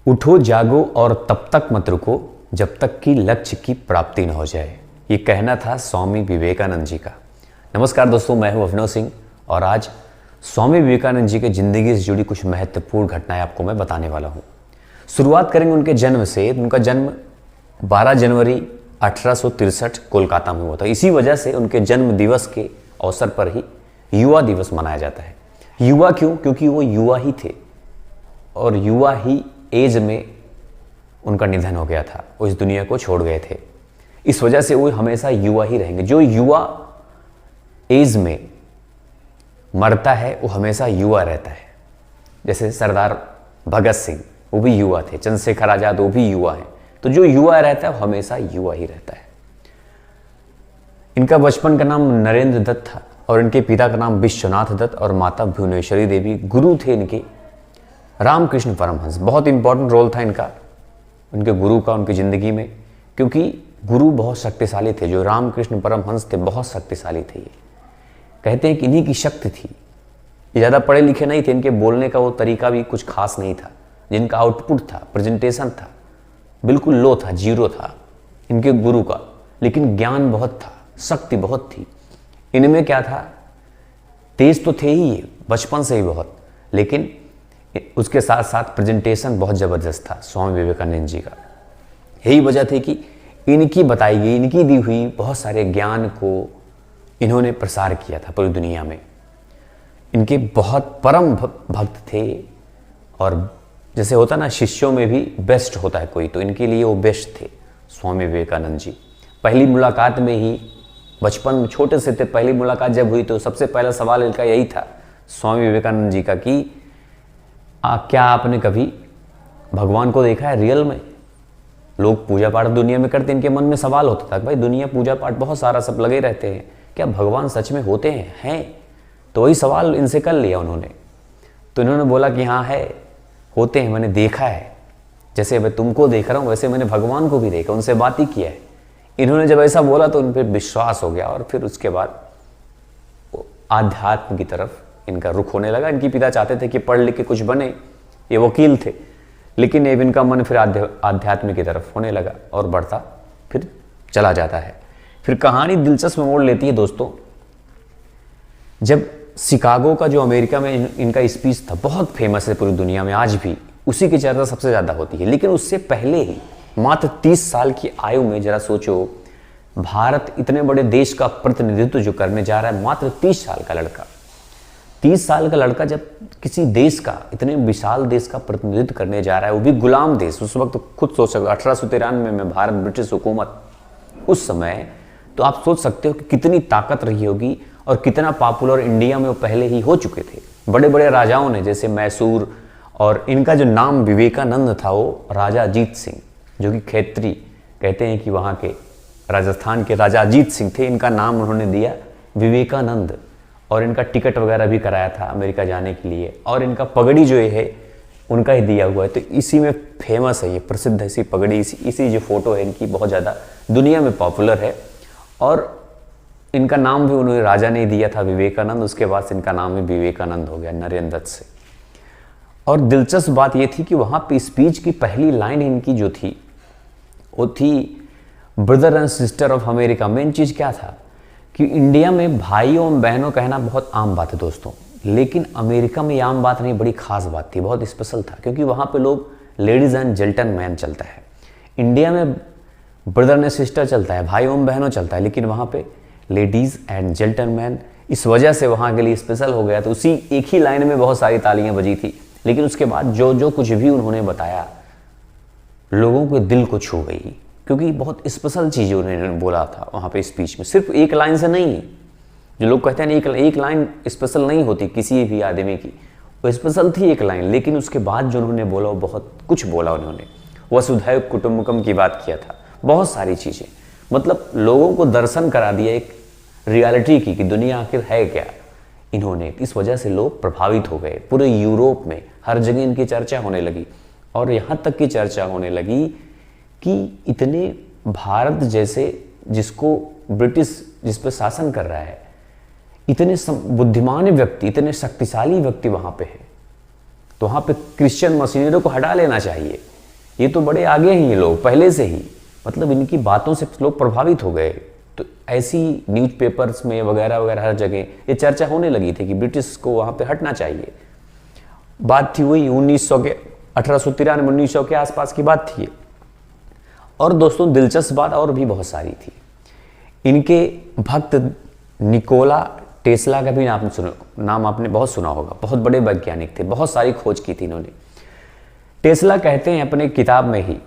उठो जागो और तब तक मत रुको जब तक कि लक्ष्य की प्राप्ति न हो जाए। ये कहना था स्वामी विवेकानंद जी का। नमस्कार दोस्तों, मैं हूं अभिनव सिंह और आज स्वामी विवेकानंद जी के ज़िंदगी से जुड़ी कुछ महत्वपूर्ण घटनाएं आपको मैं बताने वाला हूं। शुरुआत करेंगे उनके जन्म से। उनका जन्म 12 जनवरी 1863 कोलकाता में हुआ था। इसी वजह से उनके जन्म दिवस के अवसर पर ही युवा दिवस मनाया जाता है। युवा क्यों? क्योंकि वो युवा ही थे और युवा ही एज में उनका निधन हो गया था। वो इस दुनिया को छोड़ गए थे। इस वजह से वो हमेशा युवा ही रहेंगे। जो युवा एज में मरता है वो हमेशा युवा रहता है। जैसे सरदार भगत सिंह, वो भी युवा थे। चंद्रशेखर आजाद, वो भी युवा हैं। तो जो युवा रहता है वो हमेशा युवा ही रहता है। इनका बचपन का नाम नरेंद्र दत्त था और इनके पिता का नाम विश्वनाथ दत्त और माता भुवनेश्वरी देवी। गुरु थे इनके रामकृष्ण परमहंस। बहुत इंपॉर्टेंट रोल था इनका, उनके गुरु का उनकी ज़िंदगी में, क्योंकि गुरु बहुत शक्तिशाली थे। जो रामकृष्ण परमहंस थे बहुत शक्तिशाली थे। ये कहते हैं कि इन्हीं की शक्ति थी। ये ज़्यादा पढ़े लिखे नहीं थे। इनके बोलने का वो तरीका भी कुछ खास नहीं था। जिनका आउटपुट था, प्रेजेंटेशन था, बिल्कुल लो था, जीरो था इनके गुरु का। लेकिन ज्ञान बहुत था, शक्ति बहुत थी। इनमें क्या था, तेज तो थे ही बचपन से ही बहुत, लेकिन उसके साथ साथ प्रेजेंटेशन बहुत ज़बरदस्त था स्वामी विवेकानंद जी का। यही वजह थी कि इनकी बताई गई, इनकी दी हुई बहुत सारे ज्ञान को इन्होंने प्रसार किया था पूरी दुनिया में। इनके बहुत परम भक्त थे और जैसे होता ना, शिष्यों में भी बेस्ट होता है कोई, तो इनके लिए वो बेस्ट थे स्वामी विवेकानंद जी। पहली मुलाकात में ही, बचपन में छोटे से थे, पहली मुलाकात जब हुई तो सबसे पहला सवाल इनका यही था स्वामी विवेकानंद जी का कि क्या आपने कभी भगवान को देखा है रियल में? लोग पूजा पाठ दुनिया में करते, इनके मन में सवाल होता था कि भाई दुनिया पूजा पाठ बहुत सारा सब लगे रहते हैं, क्या भगवान सच में होते हैं? तो वही सवाल इनसे कर लिया उन्होंने। तो इन्होंने बोला कि हाँ है, होते हैं, मैंने देखा है। जैसे मैं तुमको देख रहा हूँ वैसे मैंने भगवान को भी देखा, उनसे बात ही किया है। इन्होंने जब ऐसा बोला तो उन पर विश्वास हो गया और फिर उसके बाद आध्यात्म की तरफ इनका रुख होने लगा। इनके पिता चाहते थे कि पढ़ लिख के कुछ बने, ये वकील थे, लेकिन अब इनका मन फिर आध्यात्म की तरफ होने लगा और बढ़ता फिर चला जाता है। फिर कहानी दिलचस्प मोड़ लेती है दोस्तों। जब शिकागो का जो अमेरिका में इनका स्पीच था, बहुत फेमस है पूरी दुनिया में, आज भी उसी की चर्चा सबसे ज़्यादा होती है। लेकिन उससे पहले ही मात्र 30 साल की आयु में, जरा सोचो, भारत इतने बड़े देश का प्रतिनिधित्व जो करने जा रहा है, मात्र 30 साल का लड़का, 30 साल का लड़का जब किसी देश का, इतने विशाल देश का प्रतिनिधित्व करने जा रहा है, वो भी गुलाम देश। उस वक्त खुद सोच सकते हो, 1893 में भारत ब्रिटिश हुकूमत उस समय, तो आप सोच सकते हो कि कितनी ताकत रही होगी और कितना पॉपुलर इंडिया में वो पहले ही हो चुके थे। बड़े बड़े राजाओं ने, जैसे मैसूर, और इनका जो नाम विवेकानंद था वो राजा अजीत सिंह, जो कि खैत्री, कहते हैं कि वहाँ के राजस्थान के राजा अजीत सिंह थे, इनका नाम उन्होंने दिया विवेकानंद। और इनका टिकट वगैरह भी कराया था अमेरिका जाने के लिए, और इनका पगड़ी जो है उनका ही दिया हुआ है। तो इसी में फेमस है, ये प्रसिद्ध है, इसी पगड़ी, इसी जो फोटो है इनकी बहुत ज़्यादा दुनिया में पॉपुलर है। और इनका नाम भी उन्होंने, राजा ने दिया था विवेकानंद, उसके बाद से इनका नाम भी विवेकानंद हो गया नरेंद्र दत्त से। और दिलचस्प बात ये थी कि वहाँ पे स्पीच की पहली लाइन इनकी जो थी वो थी brother and sister of America. Main चीज़ क्या था कि इंडिया में भाइयों और बहनों कहना बहुत आम बात है दोस्तों, लेकिन अमेरिका में ये आम बात नहीं, बड़ी खास बात थी, बहुत स्पेशल था, क्योंकि वहाँ पे लोग लेडीज़ एंड जेंटलमैन चलता है। इंडिया में ब्रदर एंड सिस्टर चलता है, भाइयों और बहनों चलता है, लेकिन वहाँ पे लेडीज़ एंड जेंटलमैन, इस वजह से वहाँ के लिए स्पेशल हो गया। तो उसी एक ही लाइन में बहुत सारी तालियाँ बजी थी, लेकिन उसके बाद जो जो कुछ भी उन्होंने बताया लोगों के दिल को छू गई, क्योंकि बहुत स्पेशल चीज़ उन्होंने बोला था वहाँ पे स्पीच में। सिर्फ एक लाइन से नहीं, जो लोग कहते हैं एक लाइन स्पेशल नहीं होती किसी भी आदमी की, वो स्पेशल थी एक लाइन, लेकिन उसके बाद जो उन्होंने बोला वो बहुत कुछ बोला उन्होंने। वसुधैव कुटुंबकम की बात किया था, बहुत सारी चीज़ें, मतलब लोगों को दर्शन करा दिया एक रियलिटी की कि दुनिया आखिर है क्या इन्होंने। इस वजह से लोग प्रभावित हो गए। पूरे यूरोप में हर जगह इनकी चर्चा होने लगी, और यहाँ तक की चर्चा होने लगी कि इतने भारत जैसे, जिसको ब्रिटिश जिस पर शासन कर रहा है, इतने बुद्धिमान व्यक्ति, इतने शक्तिशाली व्यक्ति वहाँ पे है, तो वहाँ पे क्रिश्चियन मशीनरों को हटा लेना चाहिए। ये तो बड़े आगे हैं ये लोग पहले से ही, मतलब इनकी बातों से लोग प्रभावित हो गए। तो ऐसी न्यूज़पेपर्स में वगैरह वगैरह हर जगह ये चर्चा होने लगी थी कि ब्रिटिश को वहाँ पे हटना चाहिए। बात थी वही 1900 के 1893 1900 के आसपास की बात थी। और दोस्तों दिलचस्प बात और भी बहुत सारी थी। इनके भक्त निकोला टेस्ला का भी नाम आपने बहुत सुना होगा। बहुत बड़े वैज्ञानिक थे, बहुत सारी खोज की थी इन्होंने। टेस्ला कहते हैं अपने किताब में ही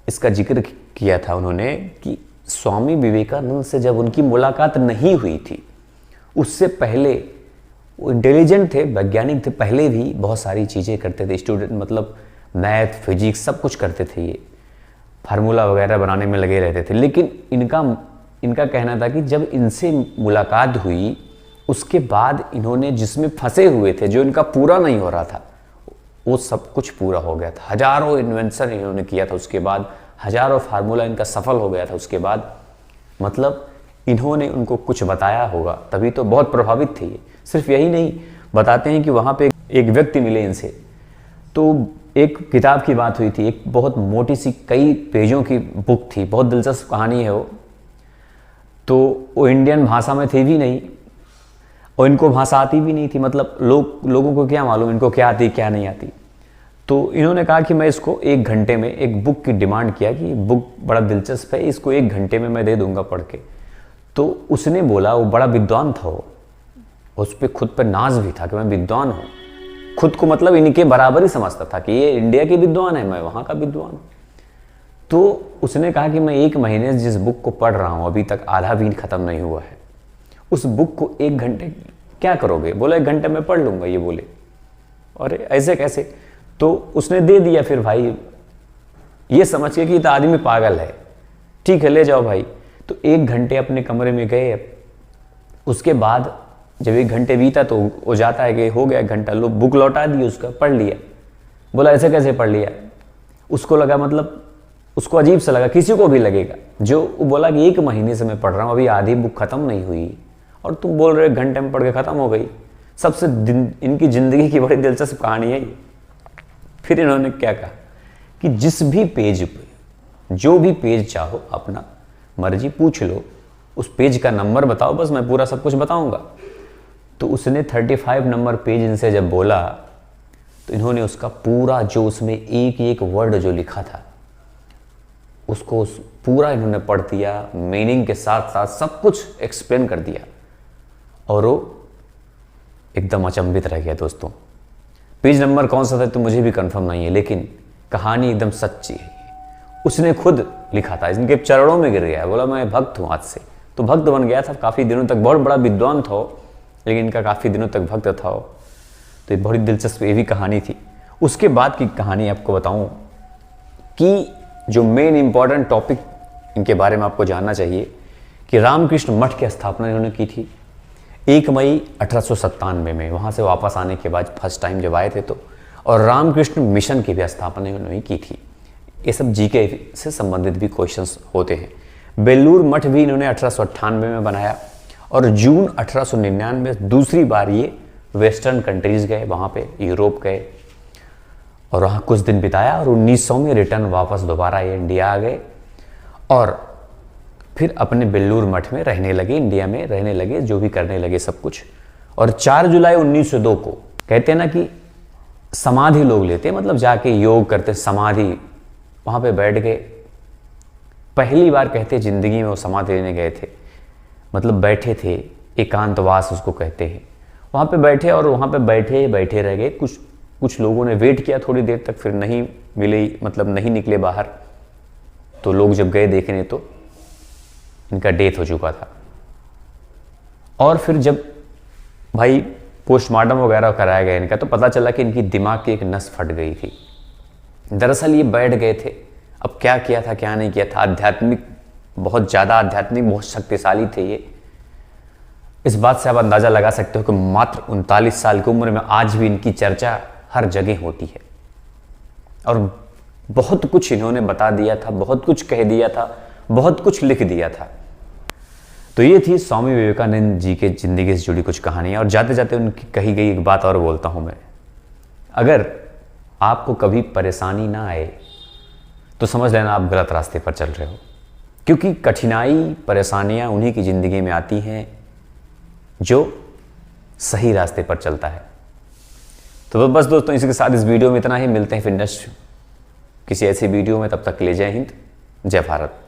इसका जिक्र किया था उन्होंने कि स्वामी विवेकानंद से जब उनकी मुलाकात नहीं हुई थी, उससे पहले वो इंटेलिजेंट थे, वैज्ञानिक थे, पहले भी बहुत सारी चीज़ें करते थे। स्टूडेंट मतलब मैथ फिजिक्स सब कुछ करते थे, ये फार्मूला वगैरह बनाने में लगे रहते थे। लेकिन इनका कहना था कि जब इनसे मुलाकात हुई उसके बाद इन्होंने जिसमें फंसे हुए थे, जो इनका पूरा नहीं हो रहा था, वो सब कुछ पूरा हो गया था। हजारों इन्वेंशन इन्होंने किया था उसके बाद, हजारों फार्मूला इनका सफल हो गया था उसके बाद। मतलब इन्होंने उनको कुछ बताया होगा, तभी तो बहुत प्रभावित थे ये। सिर्फ यही नहीं, बताते हैं कि वहाँ पे एक व्यक्ति मिले इनसे, तो एक किताब की बात हुई थी, एक बहुत मोटी सी कई पेजों की बुक थी, बहुत दिलचस्प कहानी है वो। तो वो इंडियन भाषा में थी भी नहीं और इनको भाषा आती भी नहीं थी। मतलब लोगों को क्या मालूम इनको क्या आती क्या नहीं आती। तो इन्होंने कहा कि मैं इसको 1 घंटे में, एक बुक की डिमांड किया कि बुक बड़ा दिलचस्प है, इसको 1 घंटे में मैं दे दूंगा पढ़ के। तो उसने बोला, वो बड़ा विद्वान था, वो उस पर खुद पर नाज भी था कि मैं विद्वान हूँ, खुद को मतलब इनके बराबर ही समझता था कि ये इंडिया के विद्वान है, मैं वहाँ का विद्वान हूँ। तो उसने कहा कि मैं 1 महीने से जिस बुक को पढ़ रहा हूँ अभी तक आधा भी खत्म नहीं हुआ है, उस बुक को 1 घंटे क्या करोगे? बोला 1 घंटे में पढ़ लूंगा। ये बोले और ऐसे कैसे? तो उसने दे दिया। फिर भाई ये समझ के कि तो आदमी पागल है, ठीक है ले जाओ भाई। तो 1 घंटे अपने कमरे में गए। उसके बाद जब 1 घंटे बीता तो वो जाता है कि हो गया 1 घंटा, लो बुक लौटा दी, उसका पढ़ लिया। बोला ऐसे कैसे पढ़ लिया? उसको लगा, मतलब उसको अजीब सा लगा, किसी को भी लगेगा। जो वो बोला कि 1 महीने से मैं पढ़ रहा हूँ, अभी आधी बुक खत्म नहीं हुई और तुम बोल रहे 1 घंटे में पढ़ के खत्म हो गई। सबसे इनकी जिंदगी की बड़ी दिलचस्प कहानी है ये। फिर इन्होंने क्या कहा कि जिस भी पेज पे, जो भी पेज चाहो अपना मर्जी पूछ लो, उस पेज का नंबर बताओ, बस मैं पूरा सब कुछ बताऊंगा। तो उसने 35 नंबर पेज इनसे जब बोला तो इन्होंने उसका पूरा, जो उसमें एक एक वर्ड जो लिखा था उसको पूरा इन्होंने पढ़ दिया, मीनिंग के साथ साथ सब कुछ एक्सप्लेन कर दिया। और वो एकदम अचंभित रह गया। दोस्तों पेज नंबर कौन सा था तो मुझे भी कंफर्म नहीं है, लेकिन कहानी एकदम सच्ची है। उसने खुद लिखा था, इनके चरणों में गिर गया, बोला मैं भक्त हूँ आज से। तो भक्त बन गया था काफ़ी दिनों तक, बहुत बड़ा विद्वान था लेकिन इनका काफ़ी दिनों तक भक्त था। तो ये बड़ी दिलचस्प ये भी कहानी थी। उसके बाद की कहानी आपको बताऊं कि जो मेन इंपॉर्टेंट टॉपिक इनके बारे में आपको जानना चाहिए कि रामकृष्ण मठ की स्थापना इन्होंने की थी 1 मई 1897 में। वहाँ से वापस आने के बाद फर्स्ट टाइम जब आए थे तो, और रामकृष्ण मिशन की भी स्थापना इन्होंने की थी। ये सब जीके से संबंधित भी क्वेश्चंस होते हैं। बेलूर मठ भी इन्होंने 1898 में बनाया और जून 1899 दूसरी बार ये वेस्टर्न कंट्रीज गए, वहाँ पे यूरोप गए और वहाँ कुछ दिन बिताया और 1900 में रिटर्न वापस दोबारा ये इंडिया आ गए और फिर अपने बेलूर मठ में रहने लगे, इंडिया में रहने लगे, जो भी करने लगे सब कुछ। और 4 जुलाई 1902 को कहते हैं ना कि समाधि लोग लेते, मतलब जाके योग करते, समाधि वहाँ पे बैठ गए। पहली बार कहते जिंदगी में वो समाधि लेने गए थे, मतलब बैठे थे, एकांतवास उसको कहते हैं। वहाँ पे बैठे और वहाँ पे बैठे रह गए। कुछ लोगों ने वेट किया थोड़ी देर तक, फिर नहीं मिले, मतलब नहीं निकले बाहर। तो लोग जब गए देखने तो इनका डेथ हो चुका था। और फिर जब भाई पोस्टमार्टम वगैरह कराया गया इनका, तो पता चला कि इनकी दिमाग की एक नस फट गई थी। दरअसल ये बैठ गए थे, अब क्या किया था क्या नहीं किया था। आध्यात्मिक, बहुत ज़्यादा आध्यात्मिक, बहुत शक्तिशाली थे ये। इस बात से आप अंदाज़ा लगा सकते हो कि मात्र 39 साल की उम्र में आज भी इनकी चर्चा हर जगह होती है और बहुत कुछ इन्होंने बता दिया था, बहुत कुछ कह दिया था, बहुत कुछ लिख दिया था। तो ये थी स्वामी विवेकानंद जी के ज़िंदगी से जुड़ी कुछ कहानियाँ। और जाते जाते उनकी कही गई एक बात और बोलता हूँ मैं, अगर आपको कभी परेशानी ना आए तो समझ लेना आप गलत रास्ते पर चल रहे हो, क्योंकि कठिनाई परेशानियां उन्हीं की ज़िंदगी में आती हैं जो सही रास्ते पर चलता है। तो बस दोस्तों, इसी के साथ इस वीडियो में इतना ही। मिलते हैं फिर नेक्स्ट किसी ऐसी वीडियो में, तब तक के लिए जय हिंद, जय भारत।